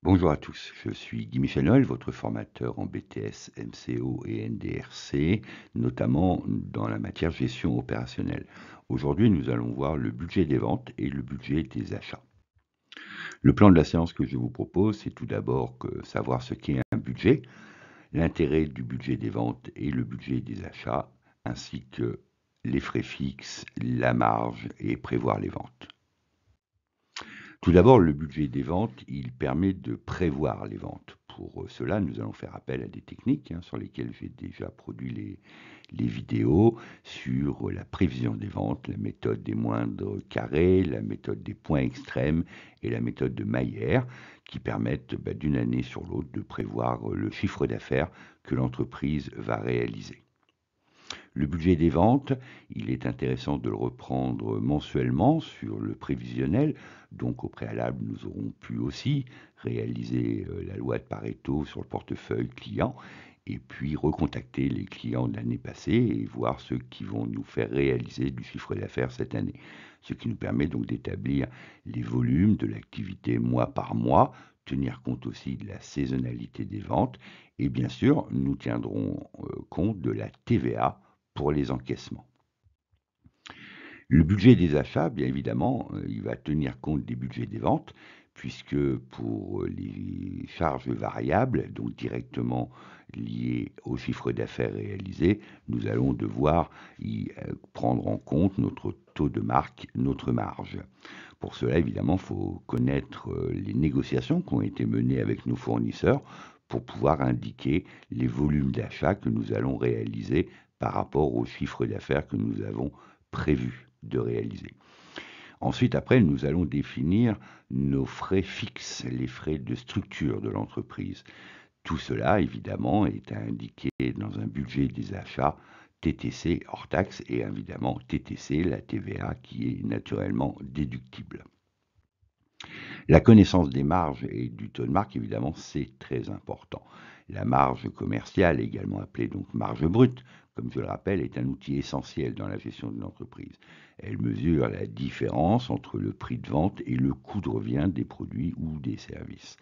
Bonjour à tous, je suis Guy Michel Noël, votre formateur en BTS, MCO et NDRC, notamment dans la matière gestion opérationnelle. Aujourd'hui, nous allons voir le budget des ventes et le budget des achats. Le plan de la séance que je vous propose, c'est tout d'abord savoir ce qu'est un budget, l'intérêt du budget des ventes et le budget des achats, ainsi que les frais fixes, la marge et prévoir les ventes. Tout d'abord, le budget des ventes, il permet de prévoir les ventes. Pour cela, nous allons faire appel à des techniques sur lesquelles j'ai déjà produit les vidéos sur la prévision des ventes, la méthode des moindres carrés, la méthode des points extrêmes et la méthode de Mayer, qui permettent d'une année sur l'autre de prévoir le chiffre d'affaires que l'entreprise va réaliser. Le budget des ventes, il est intéressant de le reprendre mensuellement sur le prévisionnel. Donc au préalable, nous aurons pu aussi réaliser la loi de Pareto sur le portefeuille client et puis recontacter les clients de l'année passée et voir ceux qui vont nous faire réaliser du chiffre d'affaires cette année. Ce qui nous permet donc d'établir les volumes de l'activité mois par mois, tenir compte aussi de la saisonnalité des ventes et bien sûr, nous tiendrons compte de la TVA pour les encaissements. Le budget des achats, bien évidemment, il va tenir compte des budgets des ventes, puisque pour les charges variables, donc directement liées au chiffre d'affaires réalisé, nous allons devoir y prendre en compte notre taux de marque, notre marge. Pour cela, évidemment, il faut connaître les négociations qui ont été menées avec nos fournisseurs pour pouvoir indiquer les volumes d'achat que nous allons réaliser par rapport au chiffre d'affaires que nous avons prévu de réaliser. Ensuite, après, nous allons définir nos frais fixes, les frais de structure de l'entreprise. Tout cela, évidemment, est indiqué dans un budget des achats TTC hors taxe et évidemment TTC, la TVA, qui est naturellement déductible. La connaissance des marges et du taux de marque, évidemment, c'est très important. La marge commerciale, également appelée donc marge brute, comme je le rappelle, est un outil essentiel dans la gestion de l'entreprise. Elle mesure la différence entre le prix de vente et le coût de revient des produits ou des services.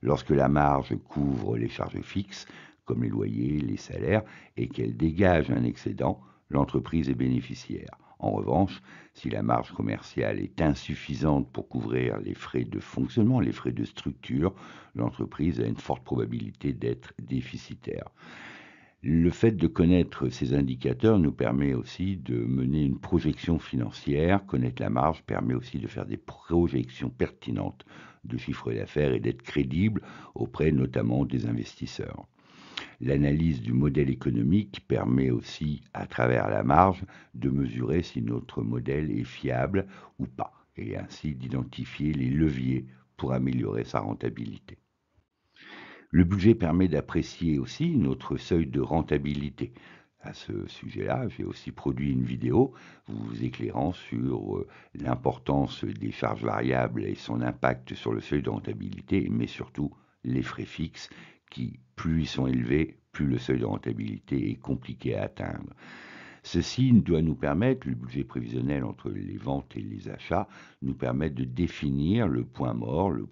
Lorsque la marge couvre les charges fixes, comme les loyers, les salaires, et qu'elle dégage un excédent, l'entreprise est bénéficiaire. En revanche, si la marge commerciale est insuffisante pour couvrir les frais de fonctionnement, les frais de structure, l'entreprise a une forte probabilité d'être déficitaire. Le fait de connaître ces indicateurs nous permet aussi de mener une projection financière. Connaître la marge permet aussi de faire des projections pertinentes de chiffre d'affaires et d'être crédible auprès notamment des investisseurs. L'analyse du modèle économique permet aussi, à travers la marge, de mesurer si notre modèle est fiable ou pas, et ainsi d'identifier les leviers pour améliorer sa rentabilité. Le budget permet d'apprécier aussi notre seuil de rentabilité. À ce sujet-là, j'ai aussi produit une vidéo vous éclairant sur l'importance des charges variables et son impact sur le seuil de rentabilité, mais surtout les frais fixes qui, plus ils sont élevés, plus le seuil de rentabilité est compliqué à atteindre. Ceci doit nous permettre, le budget prévisionnel entre les ventes et les achats, nous permettre de définir le point mort, le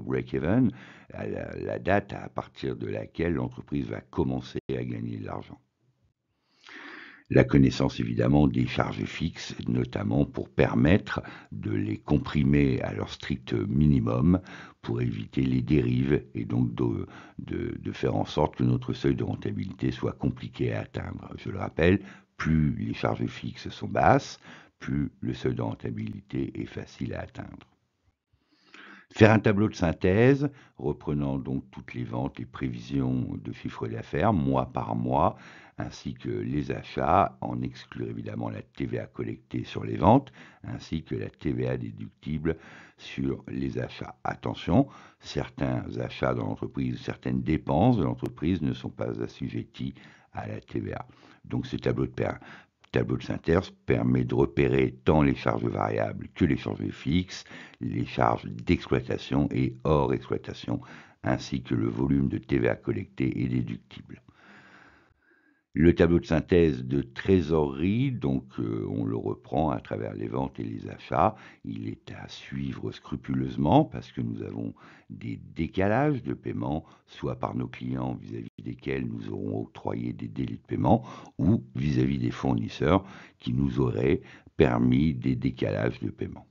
break-even, la date à partir de laquelle l'entreprise va commencer à gagner de l'argent. La connaissance évidemment des charges fixes, notamment pour permettre de les comprimer à leur strict minimum, pour éviter les dérives et donc de faire en sorte que notre seuil de rentabilité soit compliqué à atteindre. Je le rappelle, plus les charges fixes sont basses, plus le seuil de rentabilité est facile à atteindre. Faire un tableau de synthèse, reprenant donc toutes les ventes, les prévisions de chiffre d'affaires, mois par mois, ainsi que les achats, en exclure évidemment la TVA collectée sur les ventes, ainsi que la TVA déductible sur les achats. Attention, certains achats dans l'entreprise, certaines dépenses de l'entreprise ne sont pas assujetties à la TVA. Donc ce tableau de synthèse permet de repérer tant les charges variables que les charges fixes, les charges d'exploitation et hors exploitation, ainsi que le volume de TVA collecté et déductible. Le tableau de synthèse de trésorerie, donc on le reprend à travers les ventes et les achats. Il est à suivre scrupuleusement parce que nous avons des décalages de paiement, soit par nos clients vis-à-vis desquels nous aurons octroyé des délais de paiement, ou vis-à-vis des fournisseurs qui nous auraient permis des décalages de paiement.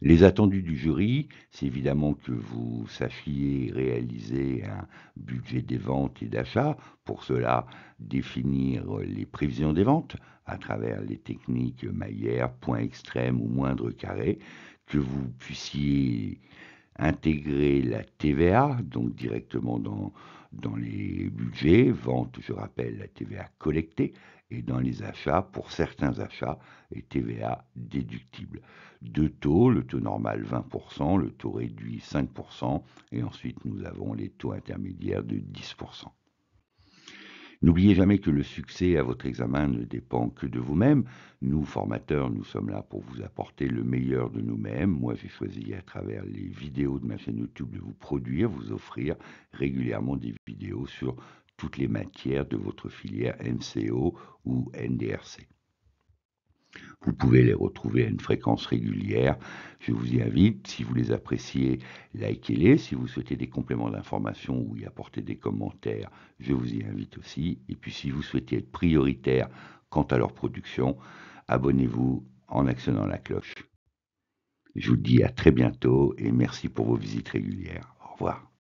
Les attendus du jury, c'est évidemment que vous sachiez réaliser un budget des ventes et d'achat. Pour cela, définir les prévisions des ventes à travers les techniques Maillère, point extrême ou moindre carré, que vous puissiez intégrer la TVA, donc directement dans les budgets, vente, je rappelle, la TVA collectée, et dans les achats, pour certains achats, et TVA déductible. Deux taux, le taux normal 20%, le taux réduit 5%, et ensuite nous avons les taux intermédiaires de 10%. N'oubliez jamais que le succès à votre examen ne dépend que de vous-même. Nous, formateurs, nous sommes là pour vous apporter le meilleur de nous-mêmes. Moi, j'ai choisi à travers les vidéos de ma chaîne YouTube de vous produire, vous offrir régulièrement des vidéos sur toutes les matières de votre filière MCO ou NDRC. Vous pouvez les retrouver à une fréquence régulière. Je vous y invite, si vous les appréciez, likez-les. Si vous souhaitez des compléments d'information ou y apporter des commentaires, je vous y invite aussi. Et puis si vous souhaitez être prioritaire quant à leur production, abonnez-vous en actionnant la cloche. Je vous dis à très bientôt et merci pour vos visites régulières. Au revoir.